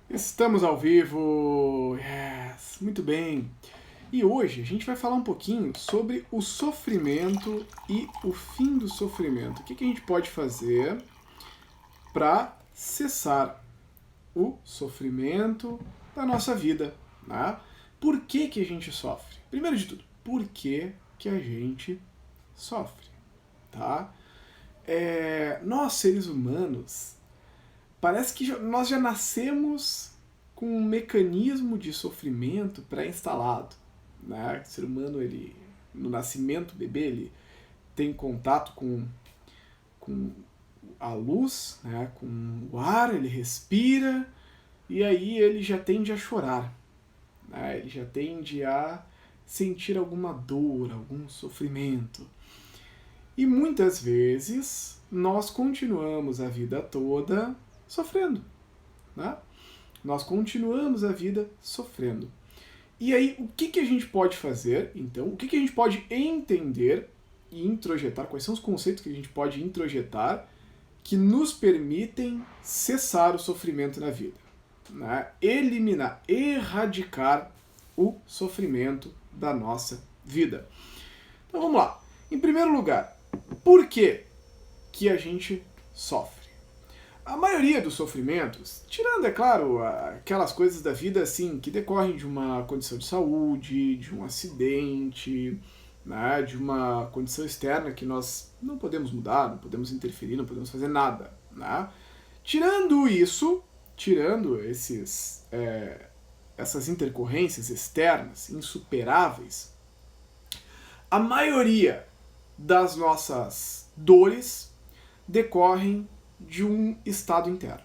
Estamos ao vivo! Yes! Muito bem! E hoje a gente vai falar um pouquinho sobre o sofrimento e o fim do sofrimento. O que a gente pode fazer para cessar o sofrimento da nossa vida, né? Por que a gente sofre? Primeiro de tudo, por que a gente sofre, tá? Nós, seres humanos, parece que nós já nascemos com um mecanismo de sofrimento pré-instalado, né? O ser humano, ele, no nascimento, o bebê, ele tem contato com a luz, né? Com o ar, ele respira, e aí ele já tende a chorar, né? Ele já tende a sentir alguma dor, algum sofrimento. E muitas vezes nós continuamos a vida toda sofrendo, né? Nós continuamos a vida sofrendo. E aí, o que a gente pode fazer, então? O que a gente pode entender e introjetar? Quais são os conceitos que a gente pode introjetar que nos permitem cessar o sofrimento na vida? Né? Eliminar, erradicar o sofrimento da nossa vida. Então vamos lá. Em primeiro lugar, por que a gente sofre? A maioria dos sofrimentos, tirando, é claro, aquelas coisas da vida assim que decorrem de uma condição de saúde, de um acidente, né, de uma condição externa que nós não podemos mudar, não podemos interferir, não podemos fazer nada. Né? Tirando isso, tirando essas intercorrências externas insuperáveis, a maioria das nossas dores decorrem de um estado interno.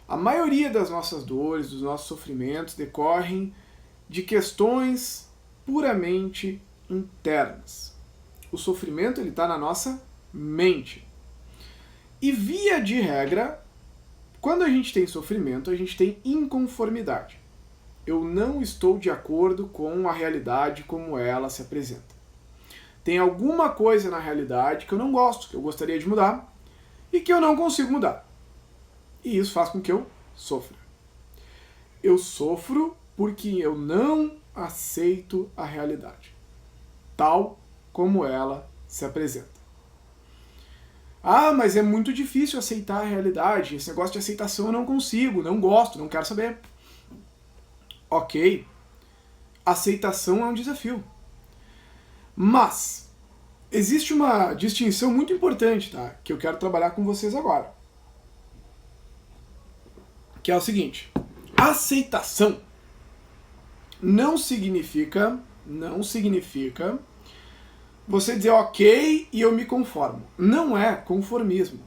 A maioria das nossas dores, dos nossos sofrimentos, decorrem de questões puramente internas. O sofrimento ele está na nossa mente. E via de regra, quando a gente tem sofrimento, a gente tem inconformidade. Eu não estou de acordo com a realidade como ela se apresenta. Tem alguma coisa na realidade que eu não gosto, que eu gostaria de mudar, e que eu não consigo mudar. E isso faz com que eu sofra. Eu sofro porque eu não aceito a realidade, tal como ela se apresenta. Ah, mas é muito difícil aceitar a realidade. Esse negócio de aceitação eu não consigo, não gosto, não quero saber. Ok, aceitação é um desafio. Mas existe uma distinção muito importante, tá? Que eu quero trabalhar com vocês agora. Que é o seguinte: aceitação não significa você dizer ok e eu me conformo. Não é conformismo.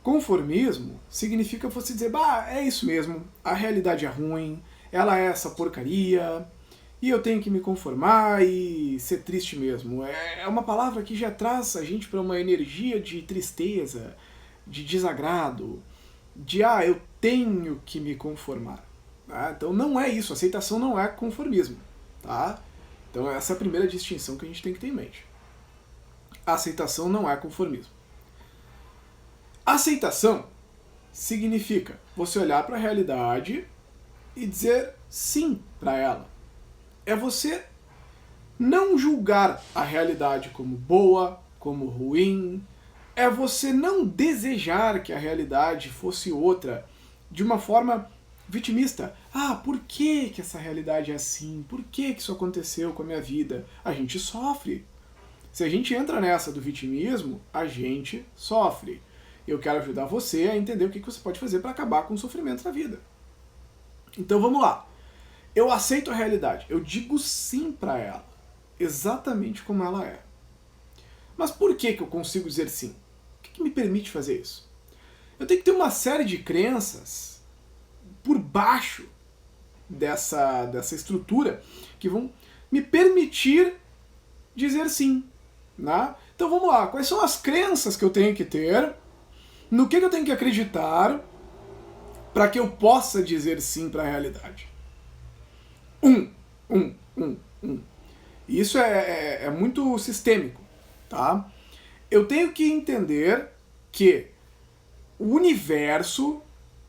Conformismo significa você dizer, bah, é isso mesmo, a realidade é ruim, ela é essa porcaria, e eu tenho que me conformar e ser triste mesmo. É uma palavra que já traz a gente para uma energia de tristeza, de desagrado, de eu tenho que me conformar. Tá? Então não é isso, aceitação não é conformismo. Tá? Então essa é a primeira distinção que a gente tem que ter em mente. A aceitação não é conformismo. Aceitação significa você olhar para a realidade e dizer sim para ela. É você não julgar a realidade como boa, como ruim. É você não desejar que a realidade fosse outra de uma forma vitimista. Ah, por que essa realidade é assim? Por que isso aconteceu com a minha vida? A gente sofre. Se a gente entra nessa do vitimismo, a gente sofre. Eu quero ajudar você a entender o que você pode fazer para acabar com o sofrimento na vida. Então vamos lá. Eu aceito a realidade. Eu digo sim para ela. Exatamente como ela é. Mas por que eu consigo dizer sim? O que me permite fazer isso? Eu tenho que ter uma série de crenças por baixo dessa estrutura que vão me permitir dizer sim. Né? Então vamos lá. Quais são as crenças que eu tenho que ter? No que eu tenho que acreditar para que eu possa dizer sim para a realidade? Isso é muito sistêmico, tá? Eu tenho que entender que o universo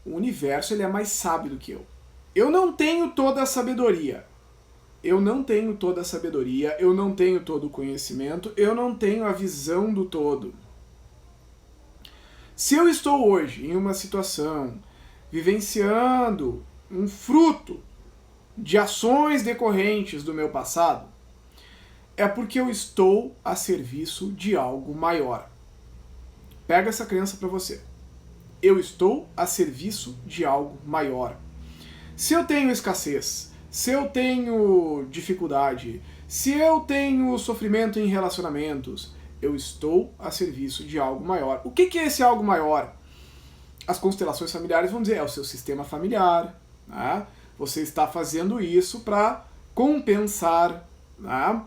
O universo ele é mais sábio do que eu. Eu não tenho toda a sabedoria. Eu não tenho toda a sabedoria, eu não tenho todo o conhecimento, eu não tenho a visão do todo. Se eu estou hoje em uma situação vivenciando um fruto de ações decorrentes do meu passado, é porque eu estou a serviço de algo maior. Pega essa crença para você. Eu estou a serviço de algo maior. Se eu tenho escassez, se eu tenho dificuldade, se eu tenho sofrimento em relacionamentos, eu estou a serviço de algo maior. O que é esse algo maior? As constelações familiares vão dizer, é o seu sistema familiar. Né? Você está fazendo isso para compensar, né?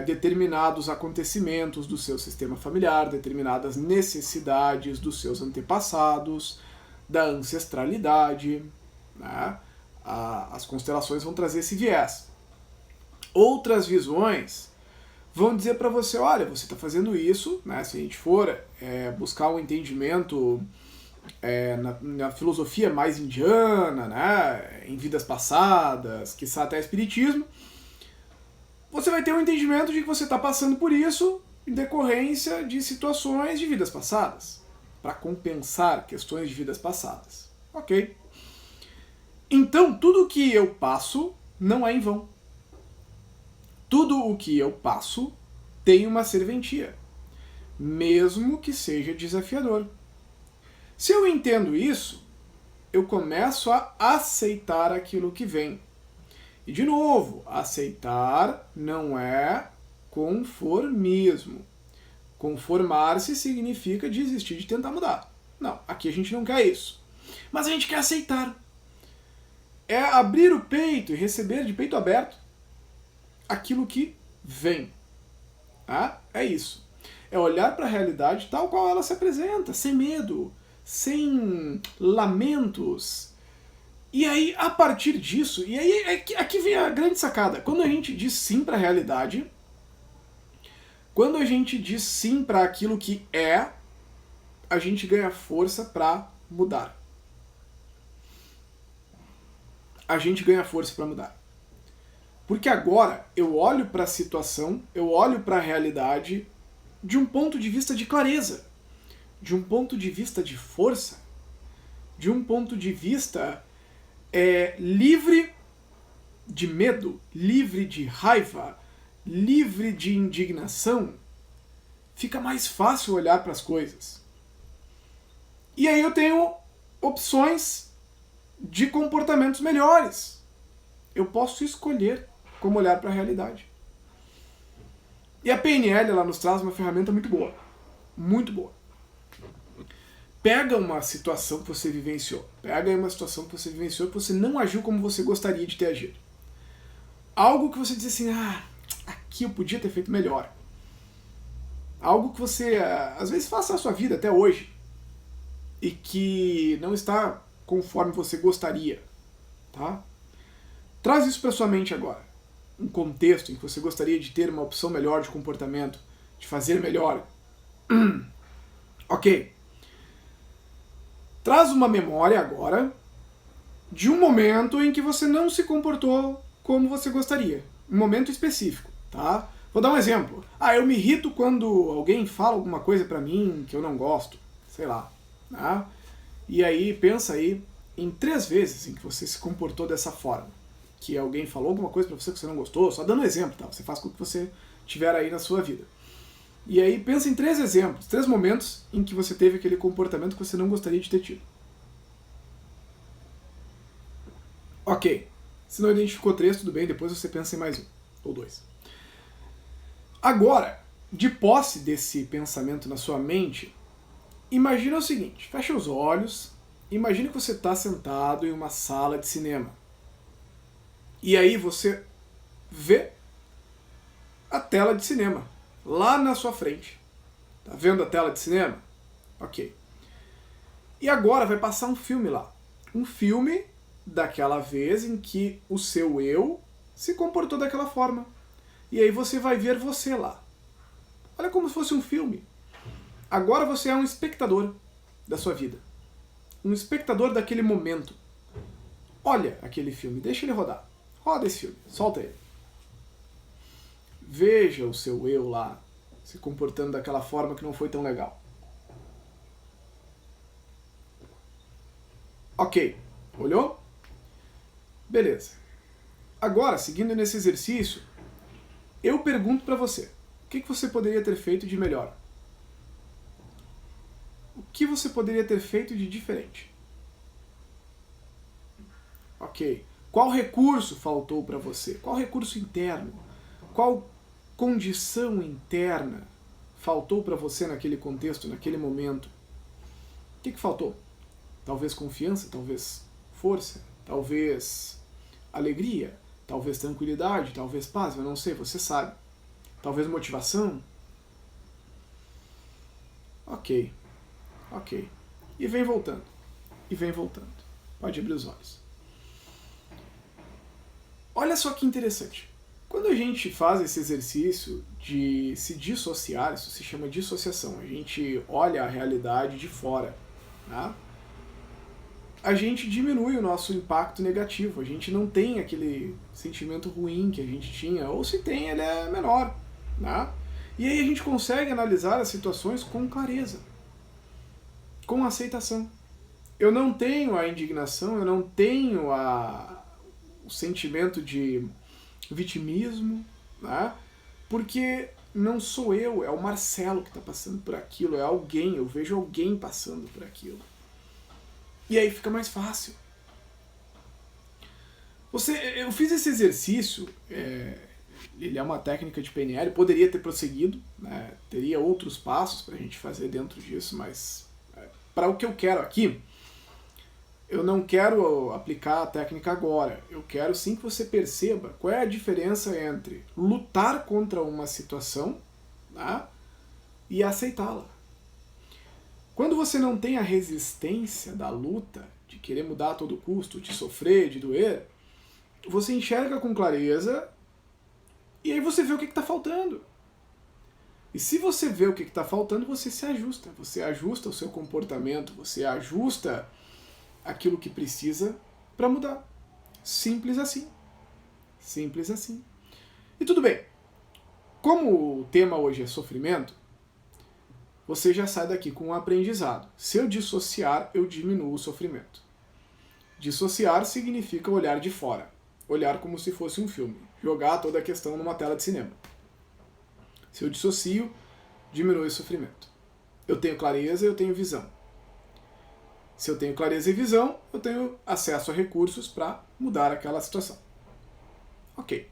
Determinados acontecimentos do seu sistema familiar, determinadas necessidades dos seus antepassados, da ancestralidade. Né? As constelações vão trazer esse viés. Outras visões vão dizer para você, olha, você está fazendo isso, né? Se a gente for buscar um entendimento na filosofia mais indiana, né? Em vidas passadas, quiçá até espiritismo, você vai ter um entendimento de que você está passando por isso em decorrência de situações de vidas passadas, para compensar questões de vidas passadas. Ok? Então, tudo o que eu passo não é em vão. Tudo o que eu passo tem uma serventia, mesmo que seja desafiador. Se eu entendo isso, eu começo a aceitar aquilo que vem. E, de novo, aceitar não é conformismo. Conformar-se significa desistir de tentar mudar. Não, aqui a gente não quer isso. Mas a gente quer aceitar. É abrir o peito e receber de peito aberto aquilo que vem. Ah, é isso. É olhar para a realidade tal qual ela se apresenta, sem medo, sem lamentos. E aí, a partir disso, e aí aqui vem a grande sacada. Quando a gente diz sim para a realidade, quando a gente diz sim para aquilo que é, a gente ganha força para mudar. A gente ganha força para mudar. Porque agora eu olho para a situação, eu olho para a realidade de um ponto de vista de clareza, de um ponto de vista de força, de um ponto de vista livre de medo, livre de raiva, livre de indignação. Fica mais fácil olhar para as coisas. E aí eu tenho opções de comportamentos melhores. Eu posso escolher como olhar para a realidade. E a PNL ela nos traz uma ferramenta muito boa. Muito boa. Pega uma situação que você vivenciou. Pega aí uma situação que você vivenciou que você não agiu como você gostaria de ter agido. Algo que você diz assim, aqui eu podia ter feito melhor. Algo que você, às vezes, faça na sua vida até hoje e que não está conforme você gostaria. Tá? Traz isso para sua mente agora. Um contexto em que você gostaria de ter uma opção melhor de comportamento, de fazer melhor. Ok. Traz uma memória agora de um momento em que você não se comportou como você gostaria. Um momento específico, tá? Vou dar um exemplo. Eu me irrito quando alguém fala alguma coisa pra mim que eu não gosto. Sei lá. Tá? E aí, pensa aí em 3 vezes em que você se comportou dessa forma. Que alguém falou alguma coisa pra você que você não gostou. Só dando um exemplo, tá? Você faz com o que você tiver aí na sua vida. E aí pensa em 3 exemplos, 3 momentos em que você teve aquele comportamento que você não gostaria de ter tido. Ok. Se não identificou 3, tudo bem, depois você pensa em mais 1 ou 2. Agora, de posse desse pensamento na sua mente, imagina o seguinte, fecha os olhos, imagina que você está sentado em uma sala de cinema. E aí você vê a tela de cinema lá na sua frente. Tá vendo a tela de cinema? Ok. E agora vai passar um filme lá. Um filme daquela vez em que o seu eu se comportou daquela forma. E aí você vai ver você lá. Olha como se fosse um filme. Agora você é um espectador da sua vida. um espectador daquele momento. Olha aquele filme, deixa ele rodar. Roda esse filme, solta ele. Veja o seu eu lá se comportando daquela forma que não foi tão legal. Ok, olhou? Beleza. Agora, seguindo nesse exercício, eu pergunto para você, o que você poderia ter feito de melhor? O que você poderia ter feito de diferente? Ok. Qual recurso faltou para você? Qual recurso interno? Qual condição interna faltou para você naquele contexto, naquele momento? O que faltou? Talvez confiança, talvez força, talvez alegria, talvez tranquilidade, talvez paz, eu não sei, você sabe. Talvez motivação? Ok. Ok. E vem voltando. E vem voltando. Pode abrir os olhos. Olha só que interessante. Quando a gente faz esse exercício de se dissociar, isso se chama dissociação, a gente olha a realidade de fora, tá? A gente diminui o nosso impacto negativo, a gente não tem aquele sentimento ruim que a gente tinha, ou se tem, ele é menor, né? E aí a gente consegue analisar as situações com clareza, com aceitação. Eu não tenho a indignação, eu não tenho o sentimento de vitimismo, né? Porque não sou eu, é o Marcelo que está passando por aquilo, é alguém, eu vejo alguém passando por aquilo. E aí fica mais fácil. Eu fiz esse exercício, ele é uma técnica de PNL, poderia ter prosseguido, né? Teria outros passos para a gente fazer dentro disso, mas para o que eu quero aqui, eu não quero aplicar a técnica agora. Eu quero sim que você perceba qual é a diferença entre lutar contra uma situação, tá? E aceitá-la. Quando você não tem a resistência da luta, de querer mudar a todo custo, de sofrer, de doer, você enxerga com clareza e aí você vê o que está faltando. E se você vê o que está faltando, você se ajusta. Você ajusta o seu comportamento, você ajusta aquilo que precisa para mudar. Simples assim. Simples assim. E tudo bem. Como o tema hoje é sofrimento, você já sai daqui com um aprendizado. Se eu dissociar, eu diminuo o sofrimento. Dissociar significa olhar de fora. Olhar como se fosse um filme. Jogar toda a questão numa tela de cinema. Se eu dissocio, diminui o sofrimento. Eu tenho clareza, eu tenho visão. Se eu tenho clareza e visão, eu tenho acesso a recursos para mudar aquela situação. Ok.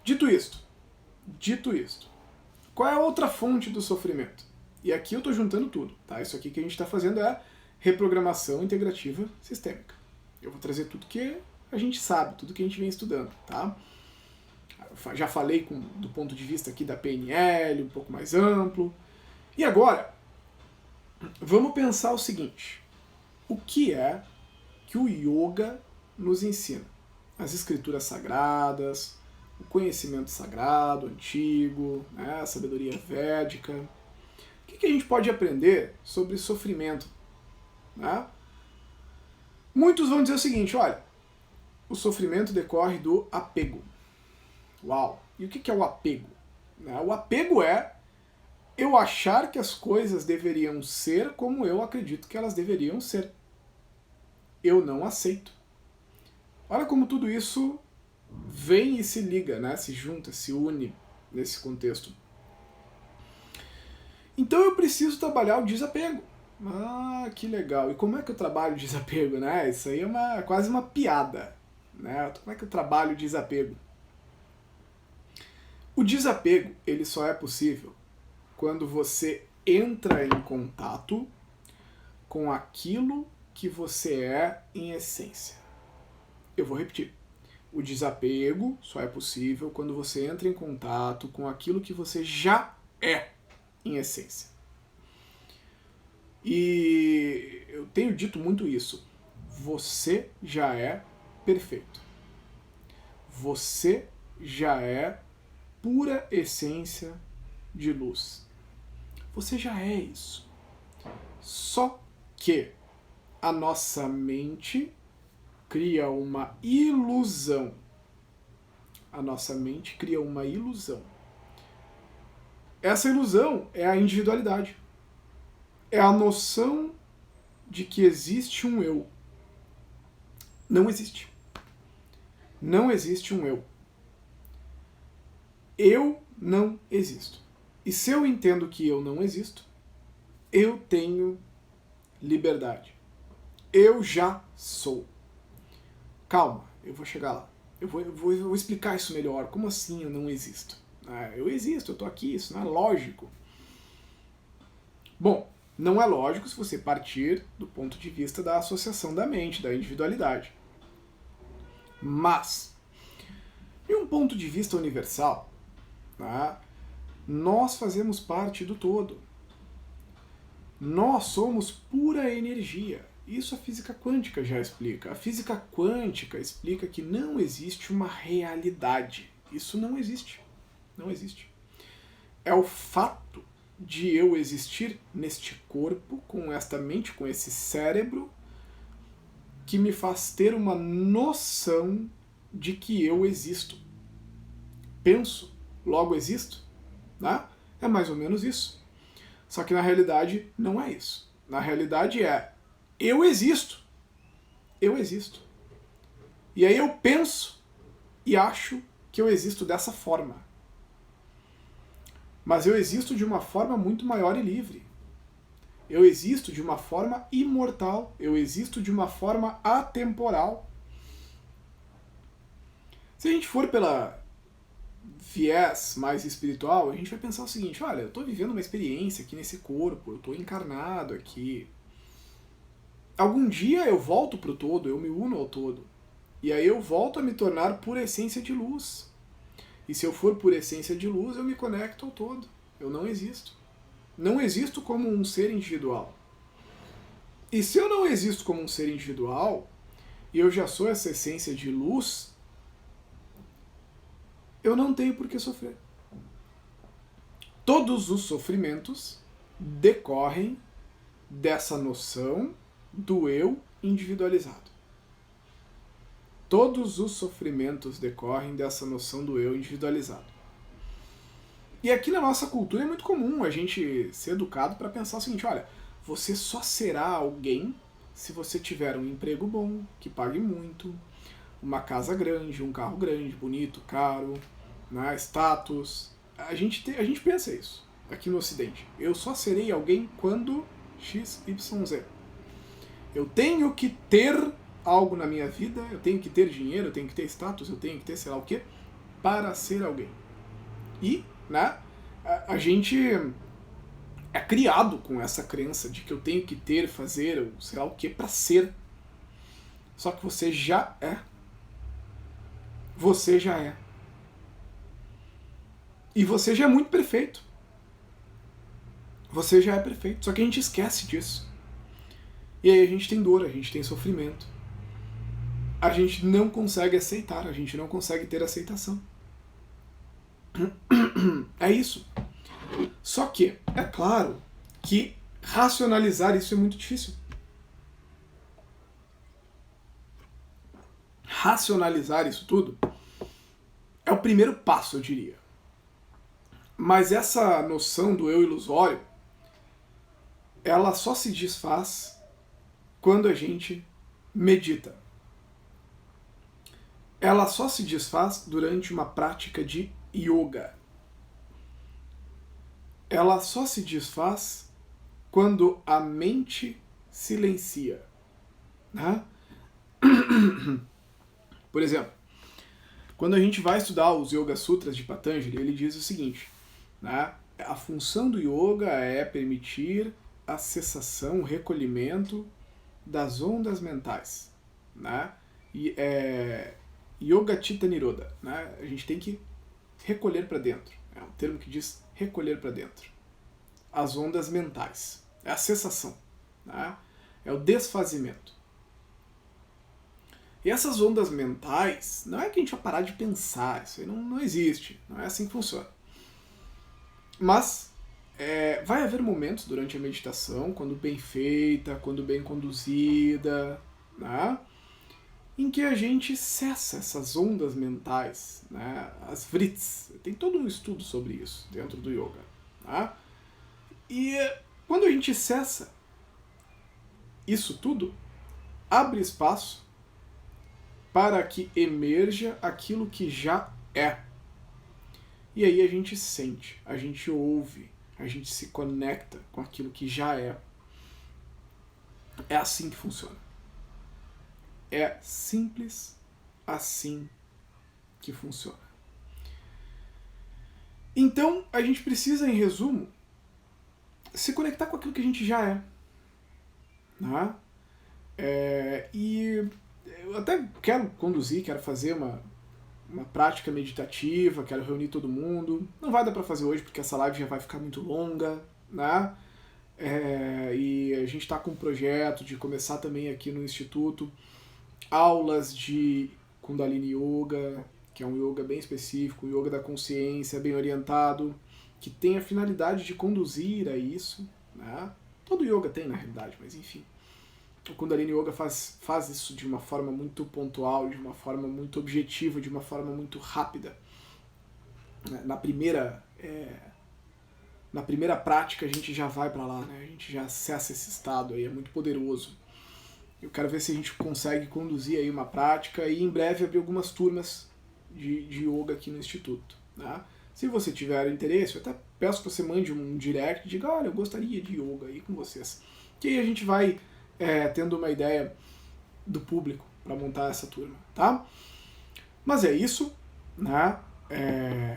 Dito isto, qual é a outra fonte do sofrimento? E aqui eu estou juntando tudo, tá? Isso aqui que a gente está fazendo é reprogramação integrativa sistêmica. Eu vou trazer tudo que a gente sabe, tudo que a gente vem estudando, tá? Já falei do ponto de vista aqui da PNL, um pouco mais amplo. E agora, vamos pensar o seguinte. O que é que o yoga nos ensina? As escrituras sagradas, o conhecimento sagrado, antigo, né, a sabedoria védica. O que a gente pode aprender sobre sofrimento? Né? Muitos vão dizer o seguinte, olha, o sofrimento decorre do apego. Uau! E o que é o apego? O apego é eu achar que as coisas deveriam ser como eu acredito que elas deveriam ser. Eu não aceito. Olha como tudo isso vem e se liga, né? Se junta, se une nesse contexto. Então eu preciso trabalhar o desapego. Ah, que legal. E como é que eu trabalho o desapego, né? Isso aí é quase uma piada, né? Como é que eu trabalho o desapego? O desapego, ele só é possível quando você entra em contato com aquilo que você é em essência. Eu vou repetir. O desapego só é possível quando você entra em contato com aquilo que você já é em essência. E eu tenho dito muito isso. Você já é perfeito. Você já é pura essência de luz. Você já é isso. Só que a nossa mente cria uma ilusão. A nossa mente cria uma ilusão. Essa ilusão é a individualidade. É a noção de que existe um eu. Não existe. Não existe um eu. Eu não existo. E se eu entendo que eu não existo, eu tenho liberdade. Eu já sou. Calma, eu vou chegar lá. Eu vou explicar isso melhor. Como assim eu não existo? Eu existo, eu tô aqui, isso não é lógico. Bom, não é lógico se você partir do ponto de vista da associação da mente, da individualidade. Mas, de um ponto de vista universal, nós fazemos parte do todo. Nós somos pura energia. Isso a física quântica já explica. A física quântica explica que não existe uma realidade. Isso não existe. Não existe. É o fato de eu existir neste corpo, com esta mente, com esse cérebro, que me faz ter uma noção de que eu existo. Penso, logo existo. Né? É mais ou menos isso. Só que na realidade não é isso. Na realidade é eu existo. Eu existo. E aí eu penso e acho que eu existo dessa forma. Mas eu existo de uma forma muito maior e livre. Eu existo de uma forma imortal. Eu existo de uma forma atemporal. Se a gente for pela viés mais espiritual, a gente vai pensar o seguinte: olha, eu estou vivendo uma experiência aqui nesse corpo, eu estou encarnado aqui. Algum dia eu volto para o todo, eu me uno ao todo. E aí eu volto a me tornar pura essência de luz. E se eu for pura essência de luz, eu me conecto ao todo. Eu não existo. Não existo como um ser individual. E se eu não existo como um ser individual, e eu já sou essa essência de luz, eu não tenho por que sofrer. Todos os sofrimentos decorrem dessa noção do eu individualizado. Todos os sofrimentos decorrem dessa noção do eu individualizado. E aqui na nossa cultura é muito comum a gente ser educado para pensar o seguinte: olha, você só será alguém se você tiver um emprego bom, que pague muito, uma casa grande, um carro grande, bonito, caro, né, status. A gente pensa isso aqui no Ocidente. Eu só serei alguém quando X, Y, Z. Eu tenho que ter algo na minha vida, eu tenho que ter dinheiro, eu tenho que ter status, eu tenho que ter sei lá o quê, para ser alguém. E, né, a gente é criado com essa crença de que eu tenho que ter, fazer, sei lá o quê, para ser. Só que você já é. Você já é. E você já é muito perfeito. Você já é perfeito. Só que a gente esquece disso. E aí a gente tem dor, a gente tem sofrimento. A gente não consegue aceitar, a gente não consegue ter aceitação. É isso. Só que, é claro que racionalizar isso é muito difícil. Racionalizar isso tudo é o primeiro passo, eu diria. Mas essa noção do eu ilusório, ela só se desfaz quando a gente medita. Ela só se desfaz durante uma prática de yoga. Ela só se desfaz quando a mente silencia. Né? Por exemplo, quando a gente vai estudar os Yoga Sutras de Patanjali, ele diz o seguinte, né? A função do yoga é permitir a cessação, o recolhimento das ondas mentais. Né? E Yoga Chitta Nirodha. Né? A gente tem que recolher para dentro. É um termo que diz recolher para dentro. As ondas mentais. É a cessação. Né? É o desfazimento. E essas ondas mentais, não é que a gente vai parar de pensar, isso aí não existe, não é assim que funciona. Mas vai haver momentos durante a meditação, quando bem feita, quando bem conduzida, né, em que a gente cessa essas ondas mentais, né, as vrits. Tem todo um estudo sobre isso dentro do yoga. Né? E quando a gente cessa isso tudo, abre espaço para que emerja aquilo que já é. E aí a gente sente, a gente ouve, a gente se conecta com aquilo que já é. É assim que funciona. É simples assim que funciona. Então, a gente precisa, em resumo, se conectar com aquilo que a gente já é. Né? E eu até quero conduzir, quero fazer uma prática meditativa, quero reunir todo mundo. Não vai dar para fazer hoje porque essa live já vai ficar muito longa, né? E a gente está com um projeto de começar também aqui no Instituto aulas de Kundalini Yoga, que é um yoga bem específico, um yoga da consciência, bem orientado, que tem a finalidade de conduzir a isso. Né? Todo yoga tem, na realidade, mas enfim. O Kundalini Yoga faz isso de uma forma muito pontual, de uma forma muito objetiva, de uma forma muito rápida. Na primeira prática a gente já vai para lá, né? A gente já acessa esse estado aí, é muito poderoso. Eu quero ver se a gente consegue conduzir aí uma prática e em breve abrir algumas turmas de yoga aqui no Instituto. Né? Se você tiver interesse, eu até peço que você mande um direct e diga, olha, eu gostaria de yoga aí com vocês. Que aí a gente vai tendo uma ideia do público para montar essa turma, tá? Mas é isso, né?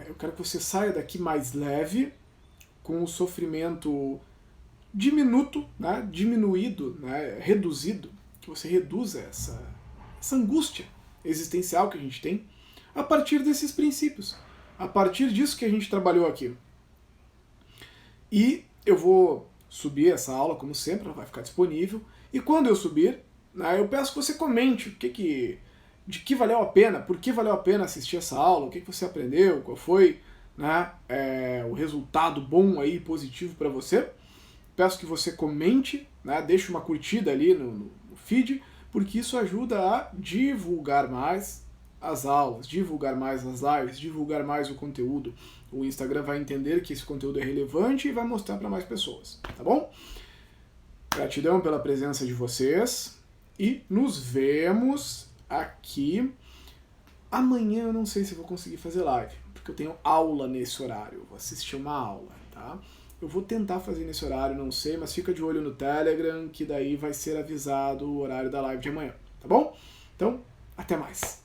Eu quero que você saia daqui mais leve, com o sofrimento diminuto, né? Diminuído, né? Reduzido, que você reduza essa angústia existencial que a gente tem a partir desses princípios, a partir disso que a gente trabalhou aqui. E eu vou subir essa aula, como sempre, ela vai ficar disponível. E quando eu subir, né, eu peço que você comente de que valeu a pena, por que valeu a pena assistir essa aula, o que você aprendeu, qual foi, né, o resultado bom aí, positivo para você. Peço que você comente, né, deixe uma curtida ali no feed, porque isso ajuda a divulgar mais as aulas, divulgar mais as lives, divulgar mais o conteúdo. O Instagram vai entender que esse conteúdo é relevante e vai mostrar para mais pessoas, tá bom? Gratidão pela presença de vocês e nos vemos aqui amanhã. Eu não sei se vou conseguir fazer live, porque eu tenho aula nesse horário, eu vou assistir uma aula, tá? Eu vou tentar fazer nesse horário, não sei, mas fica de olho no Telegram, que daí vai ser avisado o horário da live de amanhã, tá bom? Então, até mais!